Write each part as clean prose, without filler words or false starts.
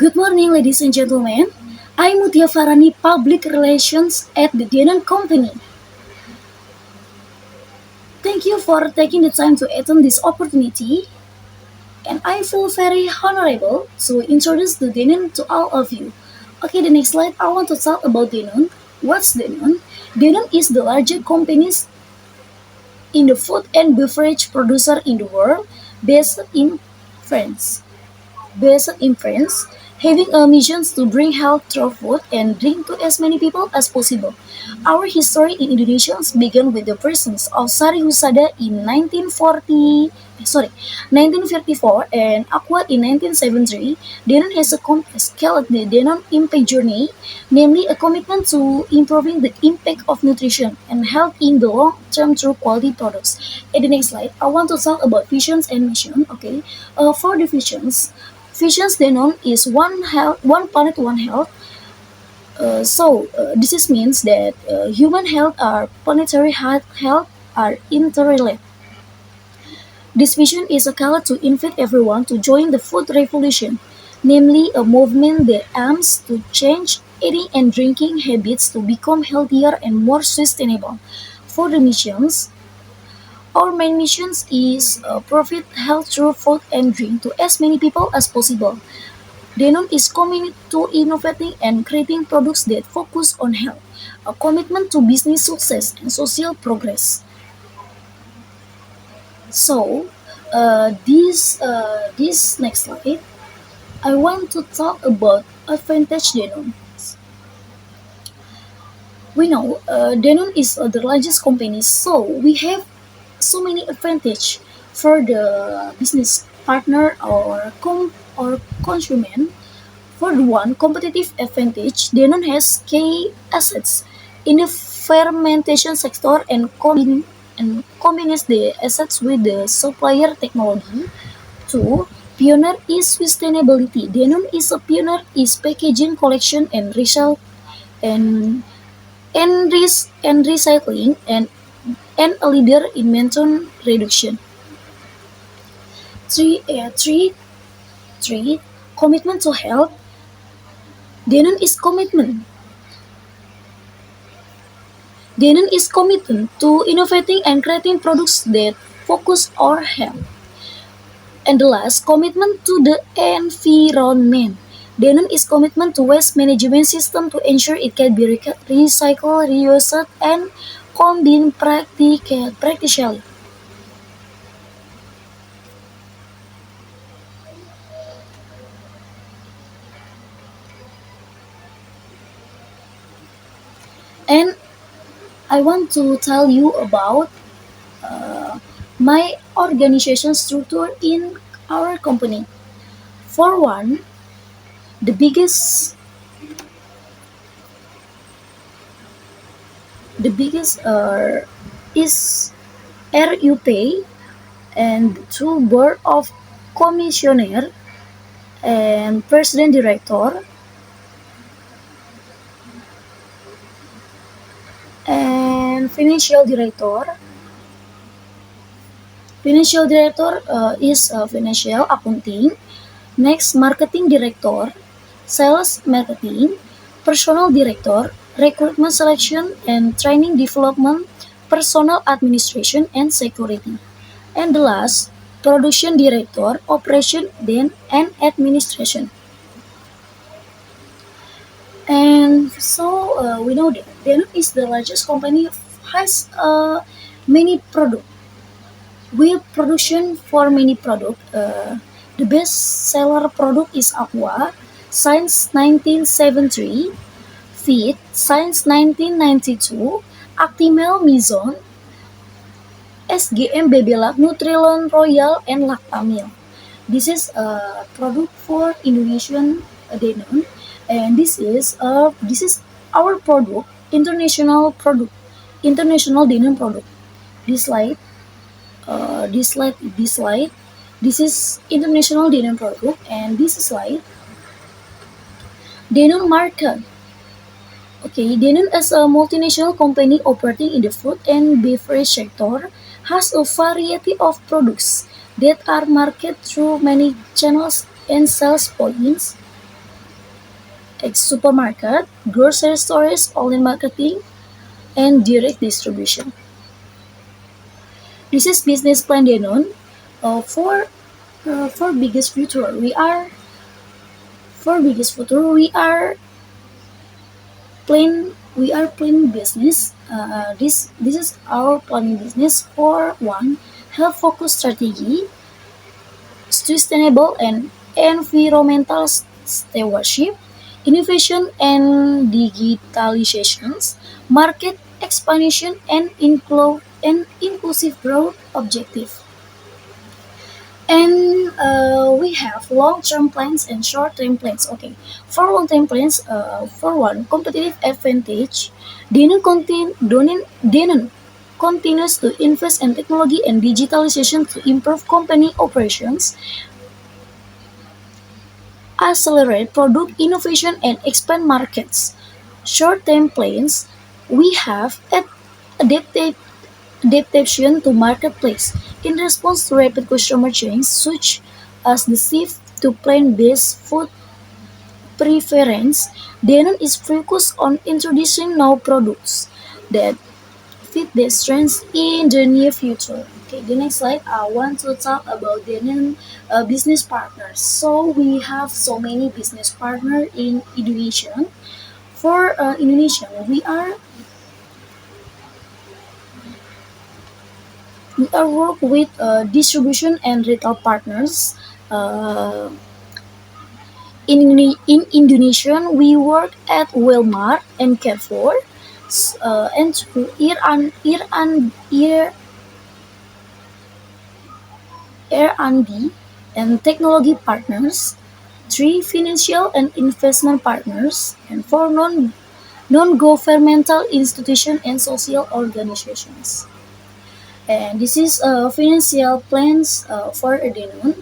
Good morning, ladies and gentlemen. I'm Mutia Farani, Public Relations at the Denon Company. Thank you for taking the time to attend this opportunity, and I feel very honorable to introduce the Denon to all of you. Okay, the next slide, I want to talk about Denon. What's Denon? Denon is the largest company in the food and beverage producer in the world, based in France. based in France, having a mission to bring health through food and drink to as many people as possible. Our history in Indonesia began with the presence of Sari Husada in 1954 and Aqua in 1973. Denon has scaled the Denon Impact Journey, namely a commitment to improving the impact of nutrition and health in the long term through quality products. In the next slide, I want to talk about visions and mission. Okay, for the visions Denon is one planet, one health. This means that human health and planetary health are interrelated. This vision is a call to invite everyone to join the food revolution, namely a movement that aims to change eating and drinking habits to become healthier and more sustainable. For the missions, our main mission is profit health through food and drink to as many people as possible. Denon is committed to innovating and creating products that focus on health, a commitment to business success and social progress. So, this next slide, I want to talk about advantage Denon. We know Denon is the largest company, so we have so many advantage for the business partner or consumer. For one competitive advantage, Denon has key assets in the fermentation sector and combines the assets with the supplier technology. Two, pioneer is sustainability. Denon is a pioneer is packaging collection and resell and recycling and a leader in menthol reduction. Three, commitment to health. Denon is commitment Denon is committed to innovating and creating products that focus on health. And the last, commitment to the environment. Denon is commitment to waste management system to ensure it can be recycled, reused, and combined practically. And I want to tell you about my organization structure in our company. For one, the biggest the biggest is RUP and two board of commissioner and president director and financial director. Financial director is financial accounting. Next, marketing director, sales marketing, personal director, recruitment selection and training development, personal administration and security. And the last, production director, operation then and administration. And so we know that Denon is the largest company has many product. We production for many product. The best seller product is Aqua, since 1973, Fit, since 1992, Actimel Mizon, SGM Babylab, Nutrilon Royal, and Lactamil. This is a product for Indonesian Denon, and this is our product, international Denon product. This slide, this slide. This is international Denon product, and this slide, Denon market. Okay, Denon as a multinational company operating in the food and beverage sector has a variety of products that are marketed through many channels and sales points. supermarket, grocery stores, online marketing, and direct distribution. This is business plan Denon. For biggest future, we are planning business. This is our planning business for one health focused strategy, sustainable and environmental stewardship, innovation and digitalizations, market expansion and inclusive growth objective. And we have long-term plans and short-term plans. Okay, for long-term plans, for one, competitive advantage, Denon continues to invest in technology and digitalization to improve company operations, accelerate product innovation, and expand markets. Short-term plans, we have adapted adaptation to marketplace. In response to rapid consumer change, such as the shift to plant-based food preference, Danone is focused on introducing new products that fit their strengths in the near future. Okay, the next slide, I want to talk about Danone business partners. So we have so many business partners in Indonesia. For Indonesia, we are work with distribution and retail partners. Uh, in Indonesia, we work at Walmart and Carrefour, and through R&D and technology partners. Three financial and investment partners, and four non-governmental institutions and social organizations. And this is financial plans for Danone.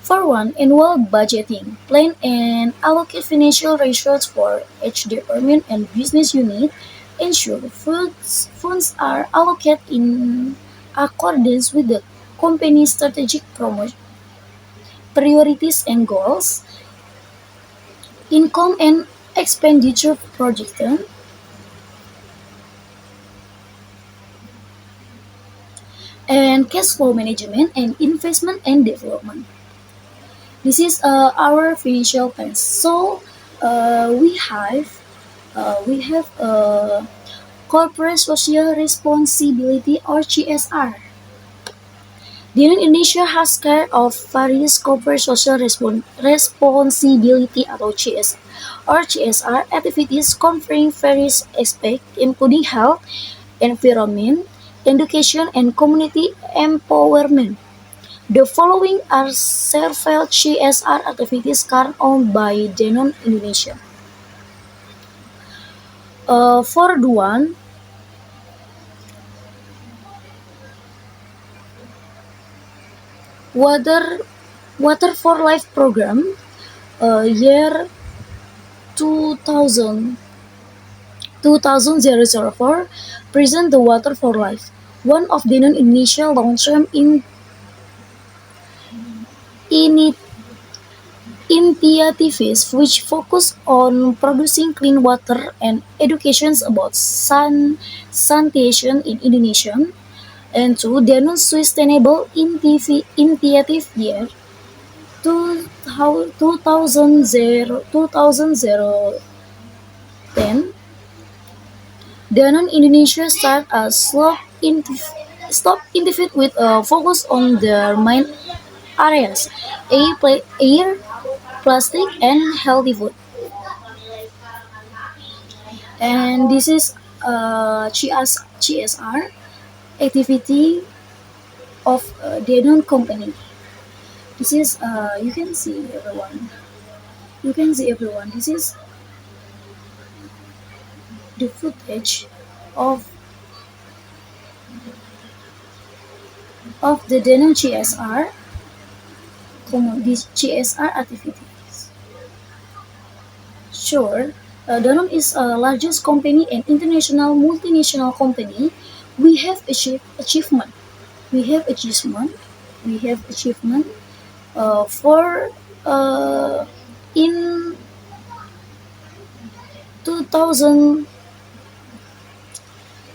For one, annual budgeting. Plan and allocate financial resources for each department and business unit. Ensure funds are allocated in accordance with the company's strategic priorities and goals. Income and expenditure projection. And cash flow management and investment and development. This is our financial plans. So we have corporate social responsibility or CSR. The Indonesia has care of various corporate social responsibility atau CSR activities covering various aspects including health, environment, education, and community empowerment. The following are several CSR activities carried out by Danone Indonesia. For the one, water water for life program, year 2000 2004 present the water for life, one of Danone Indonesia long-term in initiatives which focus on producing clean water and educations about sanitation in Indonesia. And two, Danone Sustainable Initiative year 2010. Danone Indonesia start a stop initiative with a focus on their main areas: air, plastic, and healthy food. And this is GSR activity of Danone company. This is you can see everyone. You can see everyone. This is the footage of the Danone GSR. These GSR activities. Sure, Danone is a largest company and international multinational company. We have achievement. We have achievement. We have achievement for in 2000,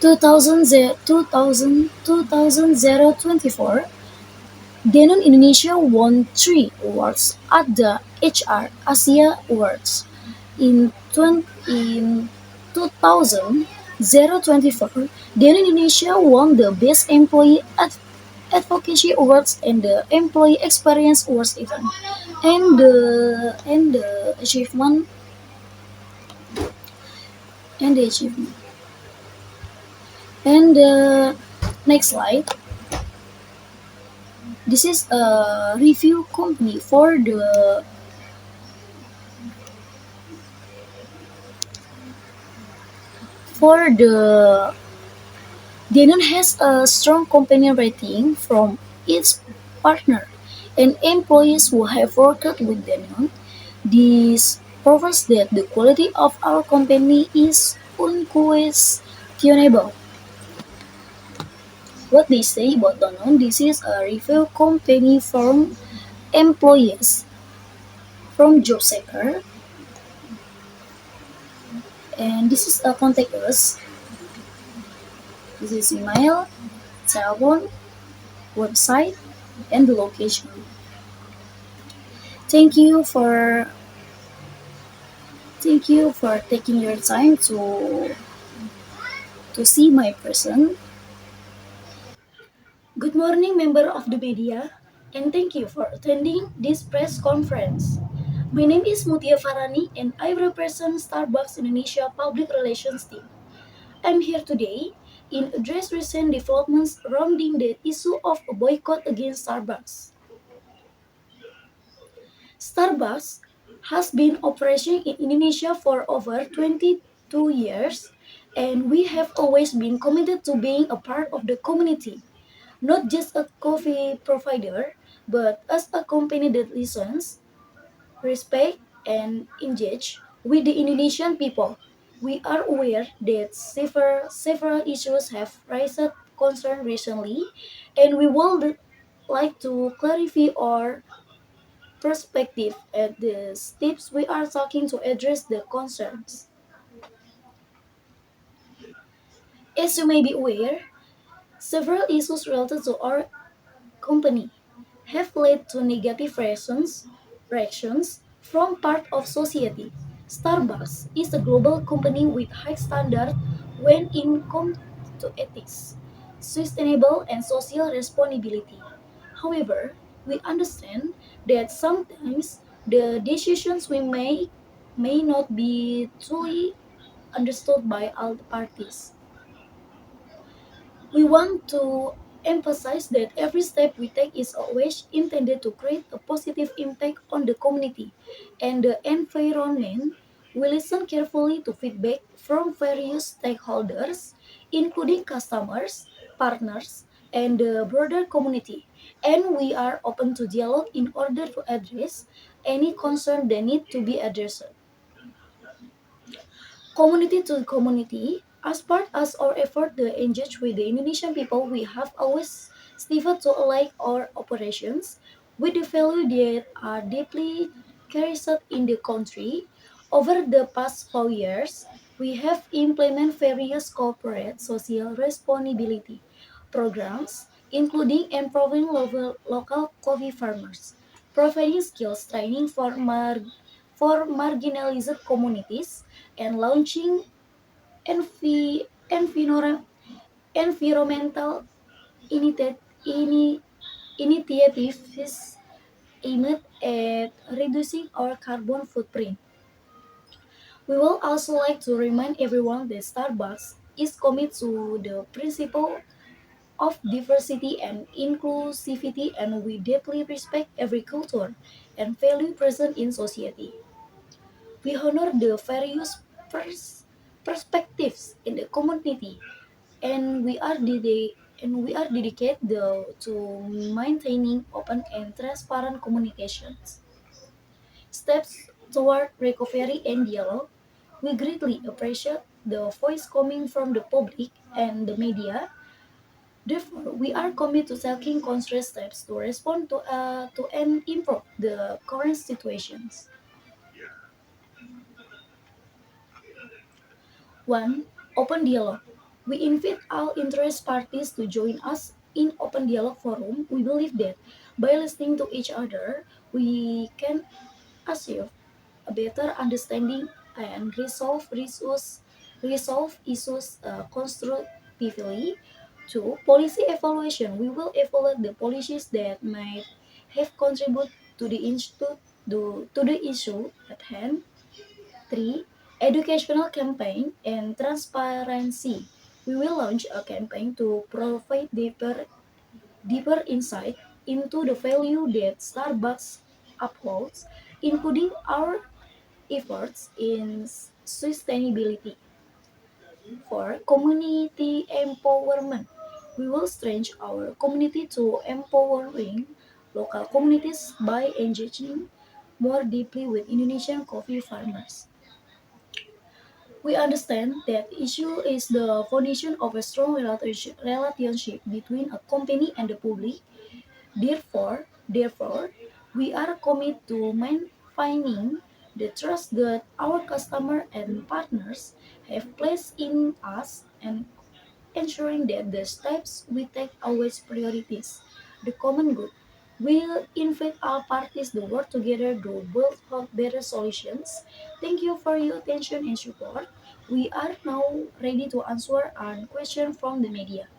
2000, 2024, Denon Indonesia won three awards at the HR Asia Awards. In 2024, Denon Indonesia won the Best Employee Advocacy Awards and the Employee Experience Awards event. And the achievement and the achievement. And the next slide. This is a review company for the Denon has a strong company rating from its partner and employees who have worked with Denon. This proves that the quality of our company is unquestionable. What they say about Denon, this is a review company from employees from JobSeeker, and this is a contact us. This is email, telephone, website, and the location. Thank you for Thank you for taking your time to see my person. Good morning, member of the media, and thank you for attending this press conference. My name is Mutia Farani, and I represent Starbucks Indonesia Public Relations Team. I'm here today in address recent developments surrounding the issue of a boycott against Starbucks. Starbucks has been operating in Indonesia for over 22 years, and we have always been committed to being a part of the community, not just a coffee provider, but as a company that listens, respect, and engage with the Indonesian people. We are aware that several issues have raised concern recently, and we would like to clarify our perspective at the steps we are taking to address the concerns. As you may be aware, several issues related to our company have led to negative reactions from part of society. Starbucks is a global company with high standards when it comes to ethics, sustainable and social responsibility. However, we understand that sometimes the decisions we make may not be truly understood by all the parties. We want to emphasize that every step we take is always intended to create a positive impact on the community and the environment. We listen carefully to feedback from various stakeholders, including customers, partners, and the broader community. And we are open to dialogue in order to address any concern that need to be addressed. Community to community. As part of our effort to engage with the Indonesian people, we have always striven to align our operations with the values that are deeply cherished in the country. Over the past 4 years, we have implemented various corporate social responsibility programs, including empowering local coffee farmers, providing skills training for marginalized communities, and launching environmental initi- ini- initiatives aimed at reducing our carbon footprint. We will also like to remind everyone that Starbucks is committed to the principle of diversity and inclusivity, and we deeply respect every culture and value present in society. We honor the various perspectives in the community, and we are dedicated to maintaining open and transparent communications. Steps toward recovery and dialogue. We greatly appreciate the voice coming from the public and the media. Therefore, we are committed to taking concrete steps to respond to and improve the current situations. One, open dialogue. We invite all interest parties to join us in open dialogue forum. We believe that by listening to each other, we can achieve a better understanding and resolve issues constructively. Two, policy evaluation. We will evaluate the policies that might have contributed to the issue at hand. Three, educational campaign and transparency. We will launch a campaign to provide deeper insight into the value that Starbucks upholds, including our efforts in sustainability. For community empowerment, we will strengthen our community to empowering local communities by engaging more deeply with Indonesian coffee farmers. We understand that issue is the foundation of a strong relationship between a company and the public. Therefore, we are committed to maintaining the trust that our customer and partners have placed in us and ensuring that the steps we take always priorities the common good. We'll invite all parties to work together to build out better solutions. Thank you for your attention and support. We are now ready to answer a question from the media.